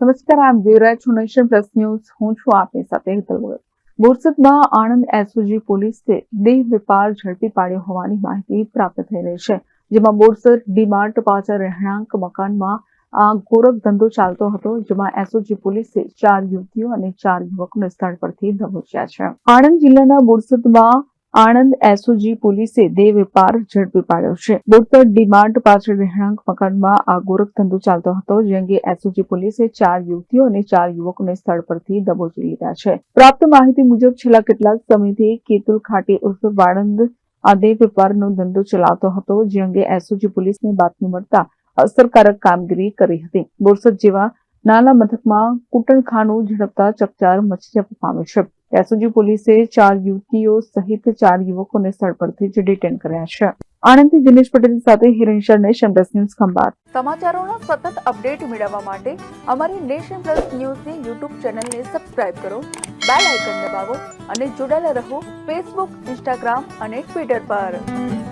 નમસ્કાર, આપ જોઈ રહ્યા છો નેશન પ્લસ ન્યૂઝ. હું છું આપની સાથે હેતલ ભગત. બોરસદમાં આણંદ એસઓજી પોલીસે દેહ વેપાર ઝડપી પાડ્યો હોવાની માહિતી પ્રાપ્ત થઈ રહી છે. જેમાં બોરસદ ડીમાર્ટ પાછળ રહેણાંક મકાનમાં આ ગોરખ ધંધો ચાલતો હતો, જેમાં એસઓજી પોલીસે 4 યુવતીઓ અને 4 યુવકોને સ્થળ પરથી દબોચ્યા છે. આણંદ જિલ્લાના બોરસદમાં આણંદ એસઓજી પોલીસે દેહ વેપાર ઝડપી પાડ્યો છે. બોરસદ ડીમાર્ટ પાછળ રહેણાંક મકાનમાં આ ગોરખ ધંધો ચાલતો હતો, જે અંગે એસઓજી પોલીસે 4 યુવતીઓ અને 4 યુવકોને સ્થળ પરથી દબોચી લીધા છે. પ્રાપ્ત માહિતી મુજબ છેલ્લા કેટલાક સમયથી કેતુલ ખાટી ઉર્ફ વાળંદ આ દેહ વેપારનો ધંધો ચલાવતો હતો, જે અંગે એસઓજી પોલીસને બાતમી મળતા અસરકારક કામગીરી કરી હતી. બોરસદ જેવા નાના મથકમાં કૂટણખાનું ઝડપતા ચકચાર મચી જવા પામ્યો છે. એસઓજી પોલીસે 4 યુવતીઓ સહિત 4 યુવકોને સ્થળ પરથી જ ડિટેન કર્યા છે. આણંદથી દિનેશ પટેલ સાથે Hiren Nation Plus News Khambhat. સમાચારોના સતત અપડેટ મેળવવા માટે અમારી નેશન પ્લસ ન્યૂઝની યુટ્યુબ ચેનલને સબસ્ક્રાઇબ કરો, બેલ આઇકન દબાવો અને જોડાયેલા રહો ફેસબુક, ઇન્સ્ટાગ્રામ અને ટ્વિટર પર.